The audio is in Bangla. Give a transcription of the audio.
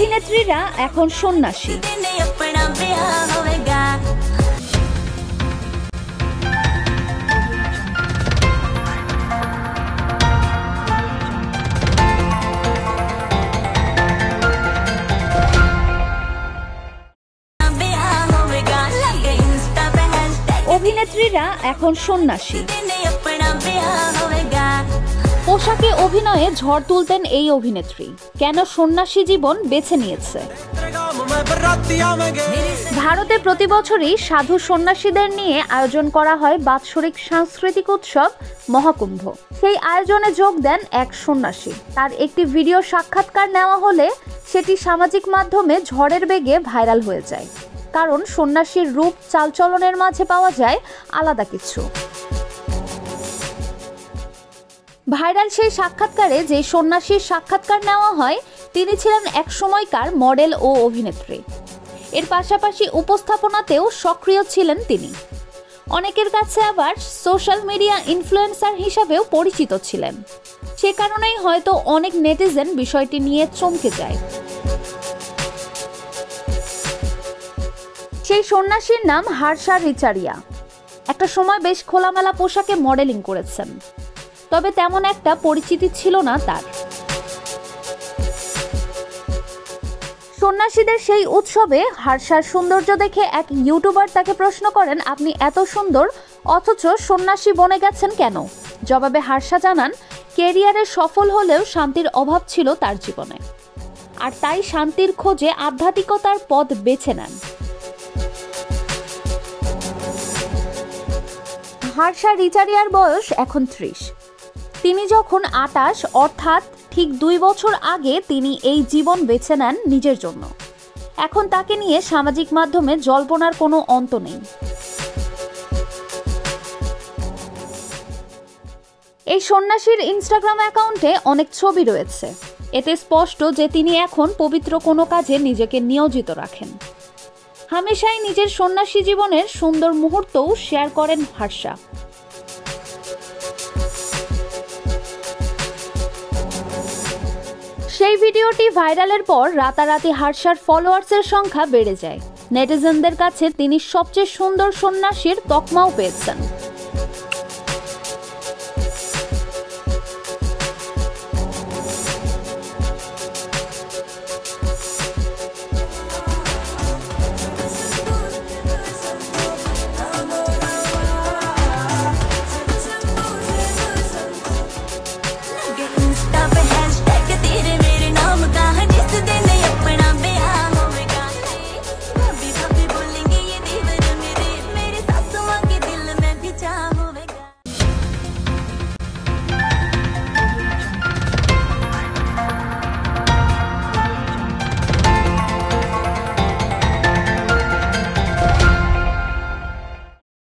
অভিনেত্রীরা এখন সন্ন্যাসী। অভিনেত্রীরা এখন সন্ন্যাসী। পোশাকে অভিনয়ে ঝড় তুলতেন এই অভিনেত্রী, কেন সন্ন্যাসী জীবন বেছে নিয়েছে? ভারতে প্রতি বছরই সাধু সন্ন্যাসীদের নিয়ে আয়োজন করা হয় বাৎসরিক সাংস্কৃতিক উৎসব মহাকুম্ভ। সেই আয়োজনে যোগ দেন এক সন্ন্যাসী। তার একটি ভিডিও সাক্ষাৎকার নেওয়া হলে সেটি সামাজিক মাধ্যমে ঝড়ের বেগে ভাইরাল হয়ে যায়, কারণ সন্ন্যাসীর রূপ চালচলনের মাঝে পাওয়া যায় আলাদা কিছু। ভাইরাল সেই সাক্ষাৎকারে যে সন্ন্যাসীর সাক্ষাৎকার নেওয়া হয় তিনি ছিলেন এক সময়কার মডেল ও অভিনেত্রী। এর পাশাপাশি উপস্থাপনাতেও সক্রিয় ছিলেন তিনি। অনেকের কাছে আবার সোশ্যাল মিডিয়া ইনফ্লুয়েন্সার হিসাবেও পরিচিত ছিলেন। সে কারণেই হয়তো অনেক নেটিজেন বিষয়টি নিয়ে চমকে যায়। সেই সন্ন্যাসীর নাম হর্ষা রিচারিয়া। একটা সময় বেশ খোলামেলা পোশাকে মডেলিং করেছেন, তবে তেমন একটা পরিচিতি ছিল না তার। সন্ন্যাসীদের সেই উৎসবে হর্ষার সৌন্দর্য দেখে এক ইউটিউবার তাকে প্রশ্ন করেন, আপনি এত সুন্দর অথচ সন্ন্যাসী বনে গেছেন কেন? জবাবে হর্ষা জানান, ক্যারিয়ারে সফল হলেও শান্তির অভাব ছিল তার জীবনে, আর তাই শান্তির খোঁজে আধ্যাত্মিকতার পথ বেছে নেন। হর্ষা রিচারিয়ার বয়স এখন 30। তিনি যখন 28, অর্থাৎ ঠিক 2 বছর আগে তিনি এই জীবন বেছে নেন নিজের জন্য। এখন তাকে নিয়ে সামাজিক মাধ্যমে জল্পনার কোনো অন্ত নেই। এই সন্ন্যাসীর ইনস্টাগ্রাম অ্যাকাউন্টে অনেক ছবি রয়েছে। এতে স্পষ্ট যে তিনি এখন পবিত্র কোনো কাজে নিজেকে নিয়োজিত রাখেন। হামেশাই নিজের সন্ন্যাসী জীবনের সুন্দর মুহূর্তও শেয়ার করেন হর্ষা। সেই ভিডিওটি ভাইরালের পর রাতারাতি হর্ষার ফলোয়ার্সের সংখ্যা বেড়ে যায়। নেটিজেনদের কাছে তিনি সবচেয়ে সুন্দর সন্ন্যাসীর তকমাও পেয়েছেন।